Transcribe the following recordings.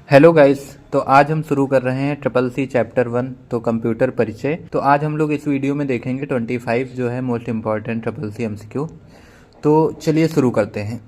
Hello guys. तो आज हम शुरू कर रहे हैं ट्रिपल सी चैप्टर 1 तो कंप्यूटर परिचय। तो आज हम लोग इस वीडियो में देखेंगे 25 जो है most important triple C MCQ. तो चलिए शुरू करते हैं।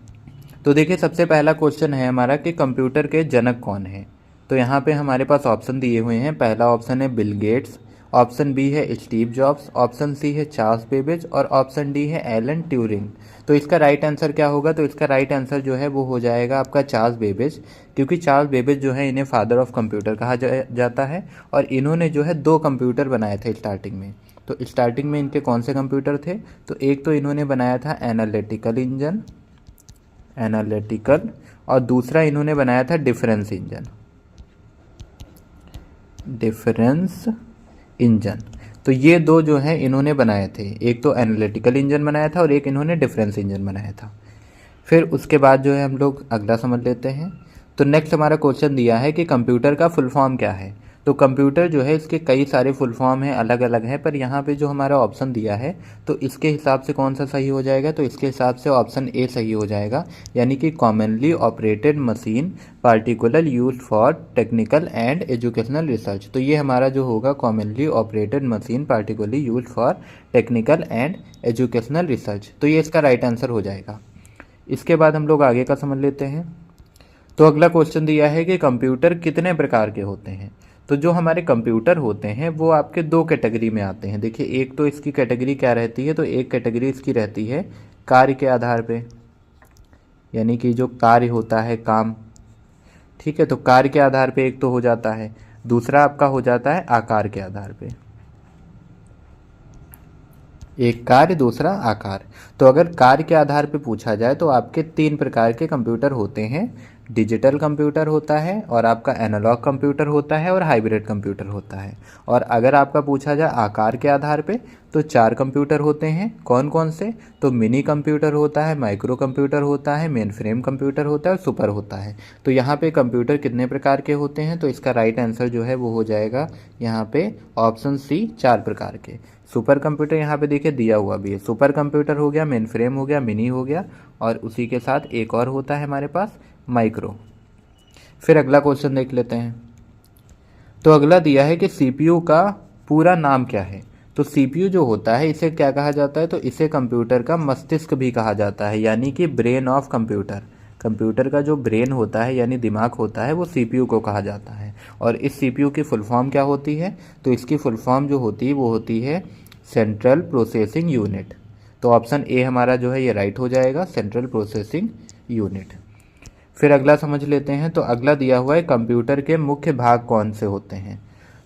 तो देखिए सबसे पहला क्वेश्चन है हमारा कि कंप्यूटर के जनक कौन है। तो यहाँ पे हमारे पास ऑप्शन दिए हुए हैं। पहला ऑप्शन है बिल गेट्स, ऑप्शन बी है स्टीव जॉब्स, ऑप्शन सी है चार्ल्स बेबेज और ऑप्शन डी है एलन ट्यूरिंग। तो इसका राइट आंसर क्या होगा? तो इसका राइट आंसर जो है वो हो जाएगा आपका चार्ल्स बेबेज, क्योंकि चार्ल्स बेबेज जो है इन्हें फादर ऑफ कंप्यूटर कहा जाता है और इन्होंने जो है 2 कंप्यूटर बनाए थे स्टार्टिंग में। तो स्टार्टिंग में इनके कौन से कंप्यूटर थे? तो एक तो इन्होंने बनाया था एनालिटिकल और दूसरा इन्होंने बनाया था डिफरेंस इंजन। तो ये दो जो है इन्होंने बनाए थे, एक तो एनालिटिकल इंजन बनाया था और एक इन्होंने डिफरेंस इंजन बनाया था। फिर उसके बाद जो है हम लोग अगला समझ लेते हैं। तो नेक्स्ट हमारा क्वेश्चन दिया है कि कंप्यूटर का फुल फॉर्म क्या है। तो कंप्यूटर जो है इसके कई सारे फुल फॉर्म हैं, अलग अलग हैं, पर यहाँ पे जो हमारा ऑप्शन दिया है तो इसके हिसाब से कौन सा सही हो जाएगा? तो इसके हिसाब से ऑप्शन ए सही हो जाएगा, यानी कि commonly operated machine particular use for technical and educational research. तो ये हमारा जो होगा commonly operated machine particularly use for technical and educational research. तो ये इसका राइट आंसर हो जाएगा। इसके बाद हम लोग आगे का समझ लेते हैं। तो अगला क्वेश्चन दिया है कि कंप्यूटर कितने प्रकार के होते हैं। तो जो हमारे कंप्यूटर होते हैं वो आपके 2 कैटेगरी में आते हैं। देखिए एक तो इसकी कैटेगरी क्या रहती है? तो एक कैटेगरी इसकी रहती है कार्य के आधार पे, यानी कि जो कार्य होता है काम, ठीक है। तो कार्य के आधार पे एक तो हो जाता है, दूसरा आपका हो जाता है आकार के आधार पे। एक कार्य दूसरा आकार। तो अगर कार्य के आधार पे पूछा जाए तो आपके 3 प्रकार के कंप्यूटर होते हैं। डिजिटल कंप्यूटर होता है और आपका एनालॉग कंप्यूटर होता है और हाइब्रिड कंप्यूटर होता है। और अगर आपका पूछा जाए आकार के आधार पे तो 4 कंप्यूटर होते हैं। कौन कौन से? तो मिनी कंप्यूटर होता है, माइक्रो कंप्यूटर होता है, मेन फ्रेम कंप्यूटर होता है और सुपर होता है। तो यहाँ पे कंप्यूटर कितने प्रकार के होते हैं? तो इसका राइट आंसर जो है वो हो जाएगा यहाँ पे ऑप्शन सी, 4 प्रकार के। सुपर कंप्यूटर यहाँ पे देखिए दिया हुआ भी है। सुपर कंप्यूटर हो गया, मेन फ्रेम हो गया, मिनी हो गया और उसी के साथ एक और होता है हमारे पास माइक्रो। फिर अगला क्वेश्चन देख लेते हैं। तो अगला दिया है कि सीपीयू का पूरा नाम क्या है। तो सीपीयू जो होता है इसे क्या कहा जाता है? तो इसे कंप्यूटर का मस्तिष्क भी कहा जाता है, यानी कि ब्रेन ऑफ कंप्यूटर। कंप्यूटर का जो ब्रेन होता है यानी दिमाग होता है वो सीपीयू को कहा जाता है। और इस सीपीयू की फुल फॉर्म क्या होती है? तो इसकी फुल फॉर्म जो होती है वो होती है सेंट्रल प्रोसेसिंग यूनिट। तो ऑप्शन ए हमारा जो है ये राइट हो जाएगा, सेंट्रल प्रोसेसिंग यूनिट। फिर अगला समझ लेते हैं। तो अगला दिया हुआ है कंप्यूटर के मुख्य भाग कौन से होते हैं।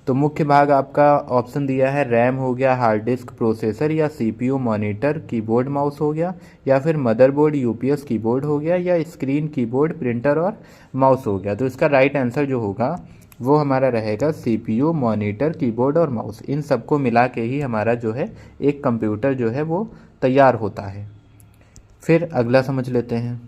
तो मुख्य भाग आपका ऑप्शन दिया है रैम हो गया, हार्ड डिस्क, प्रोसेसर या सीपीयू, मॉनिटर, कीबोर्ड, माउस हो गया, या फिर मदरबोर्ड, यूपीएस, कीबोर्ड हो गया, या स्क्रीन, कीबोर्ड, प्रिंटर और माउस हो गया। तो इसका राइट आंसर जो होगा वो हमारा रहेगा सीपीयू, मॉनिटर, कीबोर्ड और माउस। इन सबको मिला के ही हमारा जो है एक कंप्यूटर जो है वो तैयार होता है। फिर अगला समझ लेते हैं।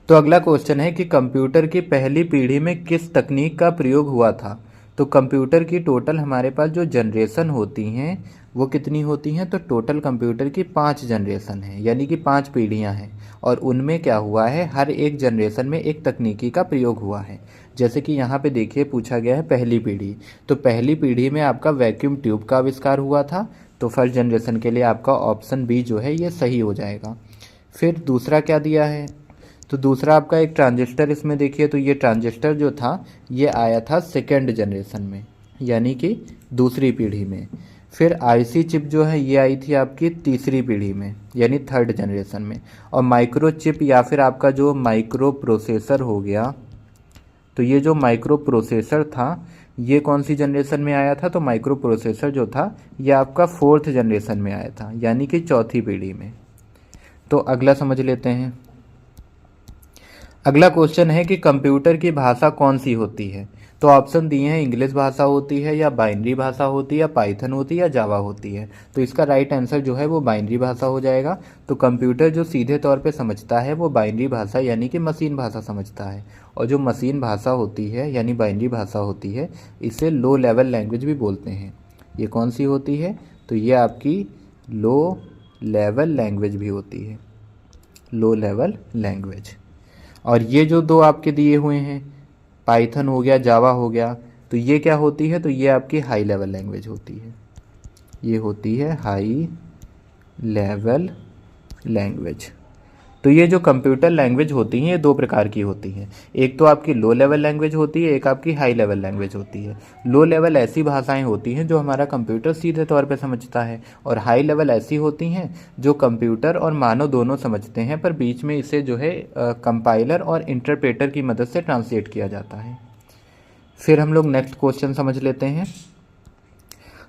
तो अगला क्वेश्चन है कि कंप्यूटर की पहली पीढ़ी में किस तकनीक का प्रयोग हुआ था। तो कंप्यूटर की टोटल हमारे पास जो जनरेशन होती हैं वो कितनी होती हैं? तो टोटल कंप्यूटर की 5 जनरेशन है, यानी कि 5 पीढ़ियां हैं। और उनमें क्या हुआ है, हर एक जनरेशन में एक तकनीकी का प्रयोग हुआ है। जैसे कि यहाँ पे देखिए पूछा गया है पहली पीढ़ी। तो पहली पीढ़ी में आपका वैक्यूम ट्यूब का आविष्कार हुआ था। तो फर्स्ट जनरेशन के लिए आपका ऑप्शन बी जो है ये सही हो जाएगा। फिर दूसरा क्या दिया है? तो दूसरा आपका एक ट्रांजिस्टर, इसमें देखिए तो ये ट्रांजिस्टर जो था ये आया था सेकेंड जनरेशन में, यानी कि दूसरी पीढ़ी में। फिर आईसी चिप जो है ये आई थी आपकी तीसरी पीढ़ी में, यानी थर्ड जनरेशन में। और माइक्रो चिप या फिर आपका जो माइक्रो प्रोसेसर हो गया, तो ये जो माइक्रो प्रोसेसर था ये कौन सी जनरेशन में आया था? तो माइक्रो प्रोसेसर जो था ये आपका फोर्थ जनरेशन में आया था, यानी कि चौथी पीढ़ी में। तो अगला समझ लेते हैं। अगला क्वेश्चन है कि कंप्यूटर की भाषा कौन सी होती है। तो ऑप्शन दिए हैं इंग्लिश भाषा होती है, या बाइनरी भाषा होती है, या पाइथन होती है, या जावा होती है। तो इसका राइट आंसर जो है वो बाइनरी भाषा हो जाएगा। तो कंप्यूटर जो सीधे तौर पे समझता है वो बाइनरी भाषा यानी कि मशीन भाषा समझता है। और जो मशीन भाषा होती है यानी बाइनरी भाषा होती है इसे लो लेवल लैंग्वेज भी बोलते हैं। ये कौन सी होती है? तो ये आपकी लो लेवल लैंग्वेज भी होती है, लो लेवल लैंग्वेज। और ये जो दो आपके दिए हुए हैं पाइथन हो गया, जावा हो गया, तो ये क्या होती है, तो ये आपकी हाई लेवल लैंग्वेज होती है, ये होती है हाई लेवल लैंग्वेज। तो ये जो कंप्यूटर लैंग्वेज होती हैं ये दो प्रकार की होती हैं, एक तो आपकी लो लेवल लैंग्वेज होती है, एक आपकी हाई लेवल लैंग्वेज होती है। लो लेवल ऐसी भाषाएं होती हैं जो हमारा कंप्यूटर सीधे तौर पे समझता है, और हाई लेवल ऐसी होती हैं जो कंप्यूटर और मानव दोनों समझते हैं, पर बीच में इसे जो है कंपाइलर और इंटरप्रेटर की मदद से ट्रांसलेट किया जाता है। फिर हम लोग नेक्स्ट क्वेश्चन समझ लेते हैं।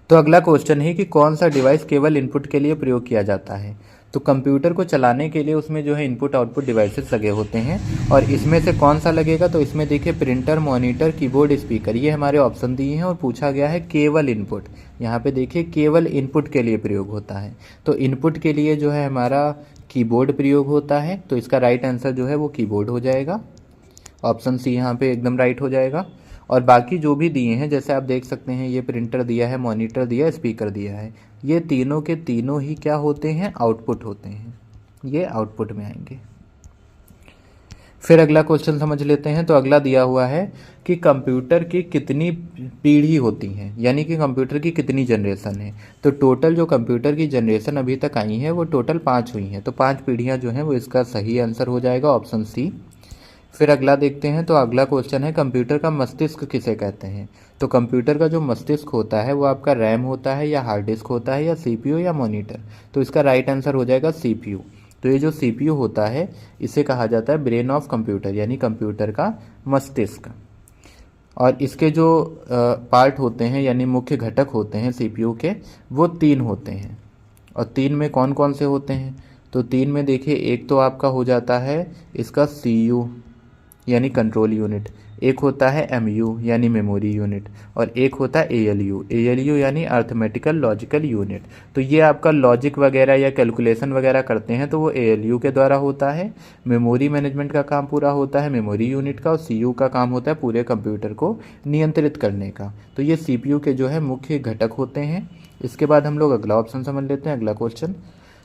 तो अगला क्वेश्चन है कि कौन सा डिवाइस केवल इनपुट के लिए प्रयोग किया जाता है। तो कंप्यूटर को चलाने के लिए उसमें जो है इनपुट आउटपुट डिवाइसेस लगे होते हैं, और इसमें से कौन सा लगेगा, तो इसमें देखिए प्रिंटर, मॉनिटर, कीबोर्ड, स्पीकर, ये हमारे ऑप्शन दिए हैं, और पूछा गया है केवल इनपुट। यहाँ पे देखिए केवल इनपुट के लिए प्रयोग होता है, तो इनपुट के लिए जो है हमारा कीबोर्ड प्रयोग होता है, तो इसका राइट आंसर जो है वो कीबोर्ड हो जाएगा, ऑप्शन सी यहाँ पे एकदम राइट हो जाएगा। और बाकी जो भी दिए हैं, जैसे आप देख सकते हैं ये प्रिंटर दिया है, मॉनिटर दिया है, स्पीकर दिया है, ये तीनों के तीनों ही क्या होते हैं, आउटपुट होते हैं, ये आउटपुट में आएंगे। फिर अगला क्वेश्चन समझ लेते हैं। तो अगला दिया हुआ है कि कंप्यूटर की कितनी पीढ़ी होती हैं, यानी कि कंप्यूटर की कितनी जनरेशन है। तो टोटल जो कंप्यूटर की जनरेशन अभी तक आई है वो टोटल 5 हुई हैं, तो 5 पीढ़ियाँ जो हैं वो इसका सही आंसर हो जाएगा, ऑप्शन सी। फिर अगला देखते हैं। तो अगला क्वेश्चन है कंप्यूटर का मस्तिष्क किसे कहते हैं। तो कंप्यूटर का जो मस्तिष्क होता है वो आपका रैम होता है, या हार्ड डिस्क होता है, या सीपीयू, या मॉनिटर। तो इसका राइट आंसर हो जाएगा सीपीयू। तो ये जो सीपीयू होता है इसे कहा जाता है ब्रेन ऑफ कंप्यूटर, यानी कंप्यूटर का मस्तिष्क। और इसके जो पार्ट होते हैं यानी मुख्य घटक होते हैं सीपीयू के, वो 3 होते हैं। और 3 में कौन कौन से होते हैं, तो 3 में देखिए एक तो आपका हो जाता है इसका सीयू यानी कंट्रोल यूनिट, एक होता है एमयू यानी मेमोरी यूनिट, और एक होता है एएलयू यानी अर्थमेटिकल लॉजिकल यूनिट। तो ये आपका लॉजिक वगैरह या कैलकुलेशन वगैरह करते हैं तो वो एएलयू के द्वारा होता है। मेमोरी मैनेजमेंट का काम पूरा होता है मेमोरी यूनिट का, और सीयू का काम होता है पूरे कंप्यूटर को नियंत्रित करने का। तो ये सीपीयू के जो है मुख्य घटक होते हैं। इसके बाद हम लोग अगला ऑप्शन समझ लेते हैं, अगला क्वेश्चन।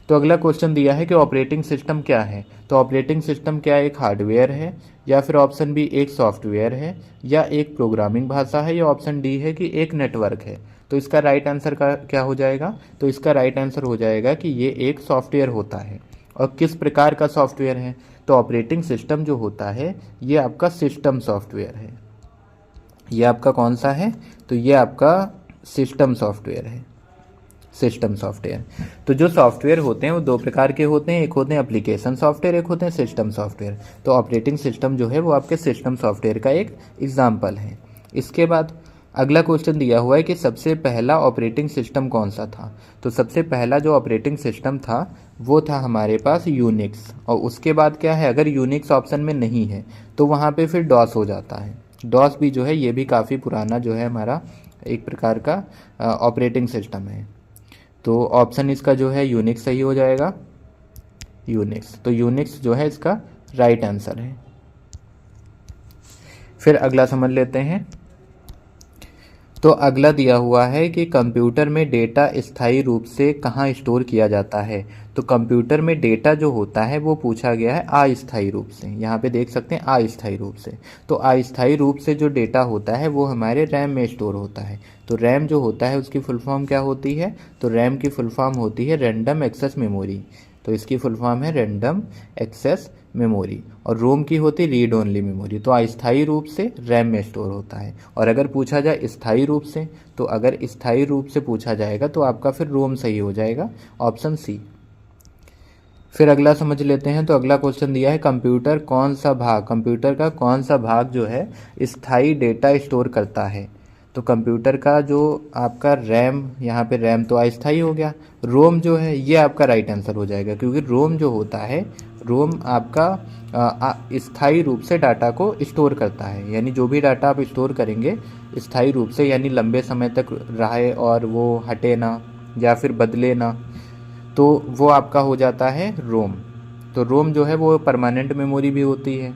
तो अगला क्वेश्चन दिया है कि ऑपरेटिंग सिस्टम क्या है। तो ऑपरेटिंग सिस्टम क्या एक हार्डवेयर है, या फिर ऑप्शन बी एक सॉफ्टवेयर है, या एक प्रोग्रामिंग भाषा है, या ऑप्शन डी है कि एक नेटवर्क है। तो इसका राइट आंसर का क्या हो जाएगा, तो इसका राइट आंसर हो जाएगा कि ये एक सॉफ्टवेयर होता है। और किस प्रकार का सॉफ्टवेयर है, तो ऑपरेटिंग सिस्टम जो होता है ये आपका सिस्टम सॉफ्टवेयर है। ये आपका कौन सा है, तो ये आपका सिस्टम सॉफ्टवेयर है, सिस्टम सॉफ्टवेयर। तो जो सॉफ्टवेयर होते हैं वो 2 प्रकार के होते हैं, एक होते हैं एप्लीकेशन सॉफ्टवेयर, एक होते हैं सिस्टम सॉफ्टवेयर। तो ऑपरेटिंग सिस्टम जो है वो आपके सिस्टम सॉफ्टवेयर का एक एग्जाम्पल है। इसके बाद अगला क्वेश्चन दिया हुआ है कि सबसे पहला ऑपरेटिंग सिस्टम कौन सा था। तो सबसे पहला जो ऑपरेटिंग सिस्टम था वो था हमारे पास यूनिक्स, और उसके बाद क्या है, अगर यूनिक्स ऑप्शन में नहीं है तो वहाँ पे फिर डॉस हो जाता है। डॉस भी जो है ये भी काफ़ी पुराना जो है हमारा एक प्रकार का ऑपरेटिंग सिस्टम है। तो ऑप्शन इसका जो है यूनिक्स सही हो जाएगा, यूनिक्स। तो यूनिक्स जो है इसका राइट आंसर है। फिर अगला समझ लेते हैं। तो अगला दिया हुआ है कि कंप्यूटर में डेटा स्थायी रूप से कहाँ स्टोर किया जाता है। तो कंप्यूटर में डेटा जो होता है वो पूछा गया है अस्थायी रूप से, यहाँ पे देख सकते हैं अस्थायी रूप से। तो अस्थायी रूप से जो डेटा होता है वो हमारे रैम में स्टोर होता है। तो रैम जो होता है उसकी फुल फॉर्म क्या होती है, तो रैम की फुल फॉर्म होती है रैंडम एक्सेस मेमोरी। तो इसकी फुल फॉर्म है रैंडम एक्सेस मेमोरी, और रोम की होती है रीड ओनली मेमोरी। तो अस्थायी रूप से रैम में स्टोर होता है। और अगर पूछा जाए स्थायी रूप से, तो अगर स्थायी रूप से पूछा जाएगा तो आपका फिर रोम सही हो जाएगा, ऑप्शन सी। फिर अगला समझ लेते हैं। तो अगला क्वेश्चन दिया है कंप्यूटर का कौन सा भाग जो है स्थायी डेटा स्टोर करता है। तो कंप्यूटर का जो आपका रैम, यहाँ पे रैम तो अस्थायी हो गया, रोम जो है ये आपका राइट आंसर हो जाएगा, क्योंकि रोम जो होता है, रोम आपका स्थायी रूप से डाटा को स्टोर करता है। यानी जो भी डाटा आप स्टोर करेंगे स्थायी रूप से, यानी लंबे समय तक रहे और वो हटे ना या फिर बदले ना, तो वो आपका हो जाता है रोम। तो रोम जो है वो परमानेंट मेमोरी भी होती है,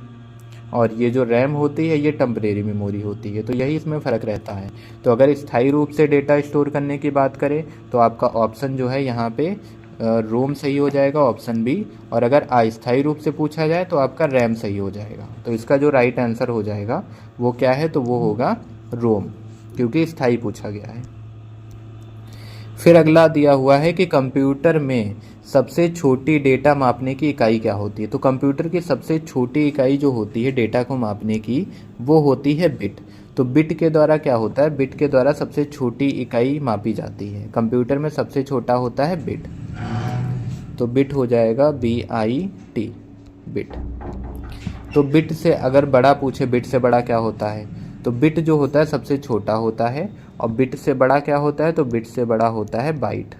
और ये जो रैम होती है ये टेम्परेरी मेमोरी होती है। तो यही इसमें फ़र्क रहता है। तो अगर स्थायी रूप से डेटा स्टोर करने की बात करें तो आपका ऑप्शन जो है यहाँ पे रोम सही हो जाएगा ऑप्शन बी, और अगर अस्थायी रूप से पूछा जाए तो आपका रैम सही हो जाएगा। तो इसका जो राइट आंसर हो जाएगा वो क्या है, तो वो होगा रोम, क्योंकि स्थायी पूछा गया है। फिर अगला दिया हुआ है कि कंप्यूटर में सबसे छोटी डेटा मापने की इकाई क्या होती है। तो कंप्यूटर की सबसे छोटी इकाई जो होती है डेटा को मापने की, वो होती है बिट। तो बिट के द्वारा क्या होता है, बिट के द्वारा सबसे छोटी इकाई मापी जाती है। कंप्यूटर में सबसे छोटा होता है बिट, तो बिट हो जाएगा BIT, बिट। तो बिट से अगर बड़ा पूछे, बिट से बड़ा क्या होता है, तो बिट जो होता है सबसे छोटा होता है, और बिट से बड़ा क्या होता है, तो बिट से बड़ा होता है बाइट।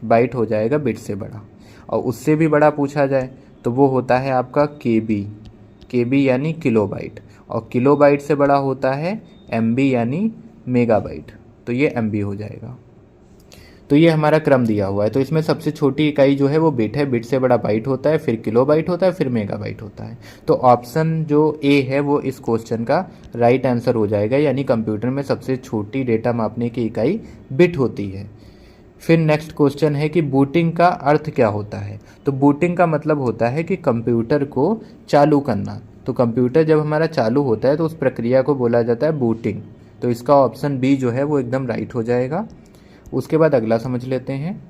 बाइट हो जाएगा बिट से बड़ा। और उससे भी बड़ा पूछा जाए तो वो होता है आपका KB यानी किलोबाइट, और किलोबाइट से बड़ा होता है MB यानी मेगाबाइट, तो ये MB हो जाएगा। तो ये हमारा क्रम दिया हुआ है। तो इसमें सबसे छोटी इकाई जो है वो बिट है, बिट से बड़ा बाइट होता है, फिर किलोबाइट होता है, फिर मेगाबाइट होता है। तो ऑप्शन जो ए है वो इस क्वेश्चन का राइट आंसर हो जाएगा, यानी कंप्यूटर में सबसे छोटी डेटा मापने की इकाई बिट होती है। फिर नेक्स्ट क्वेश्चन है कि बूटिंग का अर्थ क्या होता है। तो बूटिंग का मतलब होता है कि कंप्यूटर को चालू करना। तो कंप्यूटर जब हमारा चालू होता है तो उस प्रक्रिया को बोला जाता है बूटिंग। तो इसका ऑप्शन बी जो है वो एकदम राइट हो जाएगा। उसके बाद अगला समझ लेते हैं।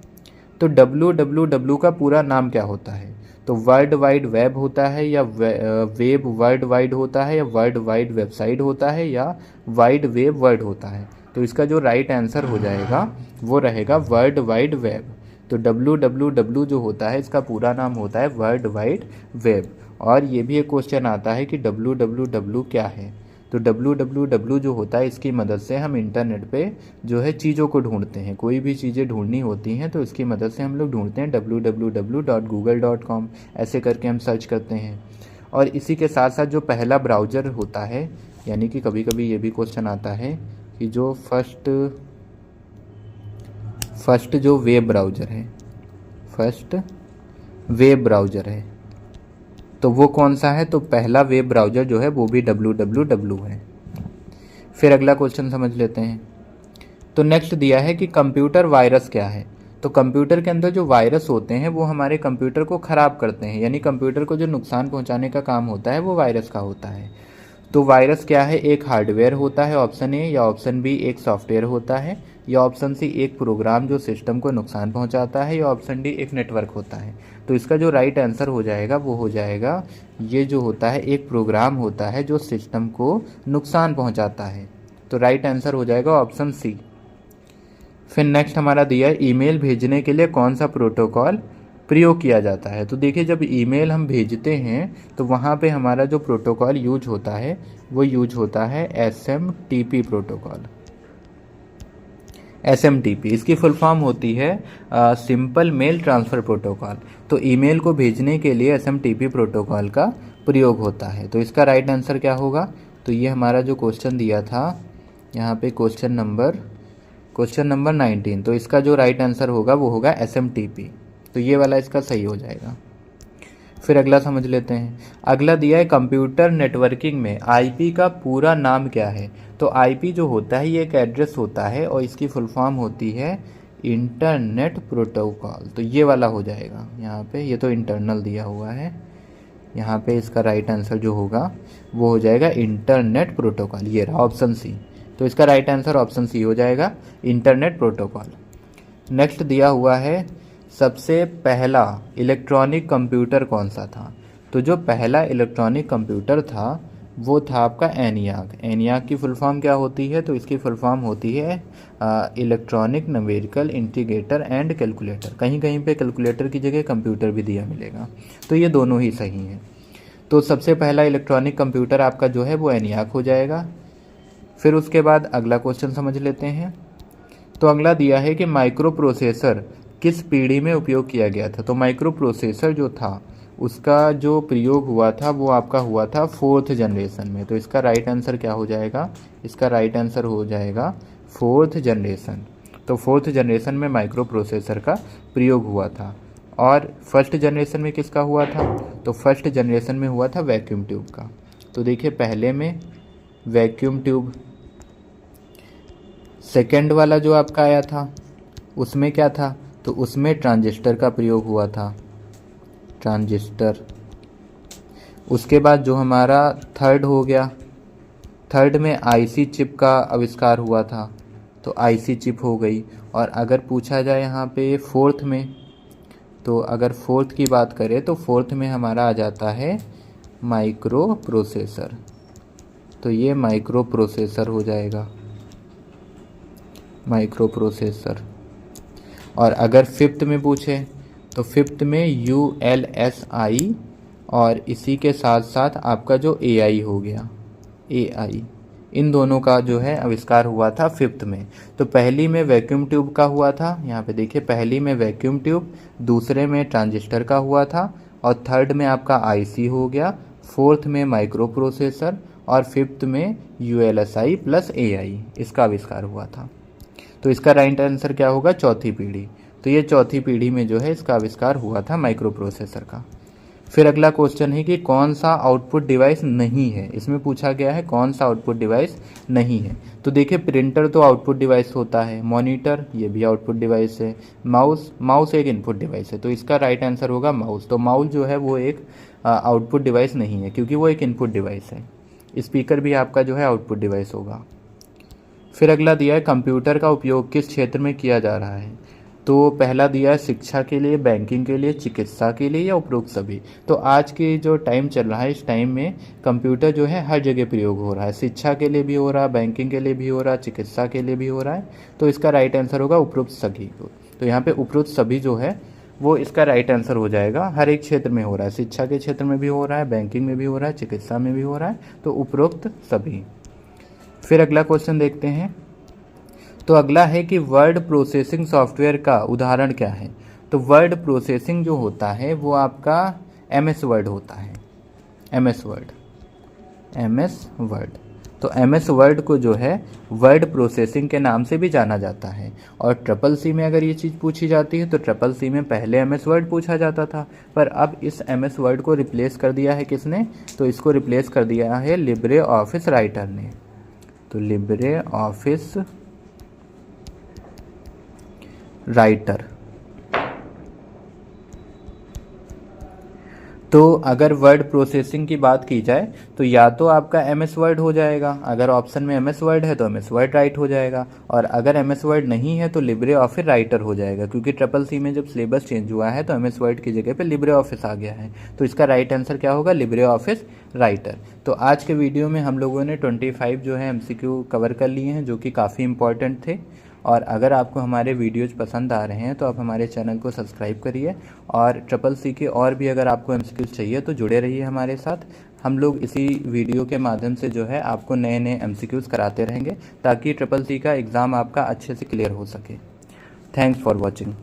तो www का पूरा नाम क्या होता है। तो वर्ल्ड वाइड वेब होता है, या वेब वर्ल्ड वाइड होता है, या वर्ल्ड वाइड वेबसाइट होता है, या वाइड वेब वर्ड होता है। तो इसका जो राइट आंसर हो जाएगा वो रहेगा वर्ल्ड वाइड वेब। तो www जो होता है इसका पूरा नाम होता है वर्ल्ड वाइड वेब। और ये भी एक क्वेश्चन आता है कि www क्या है। तो www जो होता है इसकी मदद से हम इंटरनेट पे जो है चीज़ों को ढूंढते हैं। कोई भी चीज़ें ढूंढनी होती हैं तो इसकी मदद से हम लोग ढूंढते हैं www.google.com, ऐसे करके हम सर्च करते हैं। और इसी के साथ साथ जो पहला ब्राउज़र होता है, यानी कि कभी कभी ये भी क्वेश्चन आता है कि जो फर्स्ट जो वेब ब्राउज़र है, फर्स्ट वेब ब्राउज़र है तो वो कौन सा है। तो पहला वेब ब्राउज़र जो है वो भी www है। फिर अगला क्वेश्चन समझ लेते हैं। तो नेक्स्ट दिया है कि कंप्यूटर वायरस क्या है। तो कंप्यूटर के अंदर जो वायरस होते हैं वो हमारे कंप्यूटर को ख़राब करते हैं, यानी कंप्यूटर को जो नुकसान पहुंचाने का काम होता है वो वायरस का होता है। तो वायरस क्या है, एक हार्डवेयर होता है ऑप्शन ए, या ऑप्शन बी एक सॉफ्टवेयर होता है, या ऑप्शन सी एक प्रोग्राम जो सिस्टम को नुकसान पहुंचाता है, या ऑप्शन डी एक नेटवर्क होता है। तो इसका जो राइट आंसर हो जाएगा वो हो जाएगा ये जो होता है एक प्रोग्राम होता है जो सिस्टम को नुकसान पहुंचाता है। तो राइट आंसर हो जाएगा ऑप्शन सी। फिर नेक्स्ट हमारा दिया है ईमेल भेजने के लिए कौन सा प्रोटोकॉल प्रयोग किया जाता है। तो देखिए जब ईमेल हम भेजते हैं तो वहाँ पे हमारा जो प्रोटोकॉल यूज होता है वो यूज होता है SMTP प्रोटोकॉल। SMTP इसकी फुल फॉर्म होती है सिंपल मेल ट्रांसफ़र प्रोटोकॉल। तो ईमेल को भेजने के लिए SMTP प्रोटोकॉल का प्रयोग होता है। तो इसका राइट आंसर क्या होगा, तो ये हमारा जो क्वेश्चन दिया था यहाँ पे क्वेश्चन नंबर 19, तो इसका जो राइट आंसर होगा वो होगा SMTP। तो ये वाला इसका सही हो जाएगा। फिर अगला समझ लेते हैं। अगला दिया है कंप्यूटर नेटवर्किंग में IP का पूरा नाम क्या है। तो IP जो होता है ये एक एड्रेस होता है और इसकी फुल फॉर्म होती है इंटरनेट प्रोटोकॉल। तो ये वाला हो जाएगा यहाँ पे, ये तो इंटरनल दिया हुआ है, यहाँ पे इसका राइट आंसर जो होगा वो हो जाएगा इंटरनेट प्रोटोकॉल। ये रहा ऑप्शन सी। तो इसका राइट आंसर ऑप्शन सी हो जाएगा इंटरनेट प्रोटोकॉल। नेक्स्ट दिया हुआ है सबसे पहला इलेक्ट्रॉनिक कंप्यूटर कौन सा था। तो जो पहला इलेक्ट्रॉनिक कंप्यूटर था वो था आपका ENIAC। ENIAC की फुल फॉर्म क्या होती है, तो इसकी फुल फॉर्म होती है electronic numerical integrator and calculator. कहीं कहीं पे कैलकुलेटर की जगह कंप्यूटर भी दिया मिलेगा, तो ये दोनों ही सही हैं। तो सबसे पहला इलेक्ट्रॉनिक कंप्यूटर आपका जो है वो ENIAC हो जाएगा। फिर उसके बाद अगला क्वेश्चन समझ लेते हैं। तो अगला दिया है कि माइक्रो प्रोसेसर किस पीढ़ी में उपयोग किया गया था। तो माइक्रो प्रोसेसर जो था उसका जो प्रयोग हुआ था वो आपका हुआ था 4th जनरेशन में। तो इसका राइट आंसर क्या हो जाएगा, इसका राइट आंसर हो जाएगा 4th जनरेशन। तो 4th जनरेशन में माइक्रो प्रोसेसर का प्रयोग हुआ था। और फर्स्ट जनरेशन में किसका हुआ था, तो फर्स्ट जनरेशन में हुआ था वैक्यूम ट्यूब का। तो देखिए पहले में वैक्यूम ट्यूब, सेकेंड वाला जो आपका आया था उसमें क्या था, तो उसमें ट्रांजिस्टर का प्रयोग हुआ था, ट्रांजिस्टर। उसके बाद जो हमारा थर्ड हो गया, थर्ड में आईसी चिप का आविष्कार हुआ था, तो आईसी चिप हो गई। और अगर पूछा जाए यहाँ पे फोर्थ में, तो अगर फोर्थ की बात करें तो फोर्थ में हमारा आ जाता है माइक्रो प्रोसेसर। तो ये माइक्रो प्रोसेसर हो जाएगा, माइक्रो प्रोसेसर। और अगर फिफ्थ में पूछे तो फिफ्थ में ULSI, और इसी के साथ साथ आपका जो AI हो गया, AI, इन दोनों का जो है आविष्कार हुआ था फिफ्थ में। तो पहली में वैक्यूम ट्यूब का हुआ था, यहाँ पे देखिए पहली में वैक्यूम ट्यूब, दूसरे में ट्रांजिस्टर का हुआ था, और थर्ड में आपका IC हो गया, फोर्थ में माइक्रो प्रोसेसर, और फिफ्थ में ULSI प्लस AI, इसका आविष्कार हुआ था। तो इसका राइट आंसर क्या होगा, चौथी पीढ़ी। तो ये चौथी पीढ़ी में जो है इसका आविष्कार हुआ था माइक्रो प्रोसेसर का। फिर अगला क्वेश्चन है कि कौन सा आउटपुट डिवाइस नहीं है। इसमें पूछा गया है कौन सा आउटपुट डिवाइस नहीं है। तो देखिए प्रिंटर तो आउटपुट डिवाइस होता है, मॉनिटर ये भी आउटपुट डिवाइस है, माउस एक इनपुट डिवाइस है। तो इसका राइट आंसर होगा माउस। तो माउस जो है वो एक आउटपुट डिवाइस नहीं है, क्योंकि वो एक इनपुट डिवाइस है। स्पीकर भी आपका जो है आउटपुट डिवाइस होगा। फिर अगला दिया है कंप्यूटर का उपयोग किस क्षेत्र में किया जा रहा है। तो पहला दिया है शिक्षा के लिए, बैंकिंग के लिए, चिकित्सा के लिए, या उपरोक्त सभी। तो आज के जो टाइम चल रहा है, इस टाइम में कंप्यूटर जो है हर जगह प्रयोग हो रहा है। शिक्षा के लिए भी हो रहा है, बैंकिंग के लिए भी हो रहा है, चिकित्सा के लिए भी हो रहा है। तो इसका राइट आंसर होगा उपरोक्त सभी। तो यहाँ पे उपरोक्त सभी जो है वो इसका राइट आंसर हो जाएगा। हर एक क्षेत्र में हो रहा है, शिक्षा के क्षेत्र में भी हो रहा है, बैंकिंग में भी हो रहा है, चिकित्सा में भी हो रहा है। तो उपरोक्त सभी। फिर अगला क्वेश्चन देखते हैं। तो अगला है कि वर्ड प्रोसेसिंग सॉफ्टवेयर का उदाहरण क्या है। तो वर्ड प्रोसेसिंग जो होता है वो आपका MS वर्ड होता है, MS वर्ड। तो MS वर्ड को जो है वर्ड प्रोसेसिंग के नाम से भी जाना जाता है। और CCC में अगर ये चीज़ पूछी जाती है तो CCC में पहले MS वर्ड पूछा जाता था, पर अब इस MS वर्ड को रिप्लेस कर दिया है किसने। तो इसको रिप्लेस कर दिया है लिब्रे ऑफिस राइटर ने। तो लिब्रे ऑफिस राइटर। तो अगर वर्ड प्रोसेसिंग की बात की जाए तो या तो आपका MS वर्ड हो जाएगा, अगर ऑप्शन में MS वर्ड है तो MS वर्ड राइट हो जाएगा, और अगर MS वर्ड नहीं है तो लिब्रे ऑफिस राइटर हो जाएगा, क्योंकि CCC में जब सिलेबस चेंज हुआ है तो MS वर्ड की जगह पे लिब्रे ऑफिस आ गया है। तो इसका राइट आंसर क्या होगा, लिब्रे ऑफिस राइटर। तो आज के वीडियो में हम लोगों ने 25 जो है MCQ कवर कर लिए हैं, जो कि काफ़ी इंपॉर्टेंट थे। और अगर आपको हमारे वीडियोज़ पसंद आ रहे हैं तो आप हमारे चैनल को सब्सक्राइब करिए, और CCC के और भी अगर आपको MCQs चाहिए तो जुड़े रहिए हमारे साथ। हम लोग इसी वीडियो के माध्यम से जो है आपको नए नए MCQs कराते रहेंगे, ताकि CCC का एग्ज़ाम आपका अच्छे से क्लियर हो सके। Thanks for watching.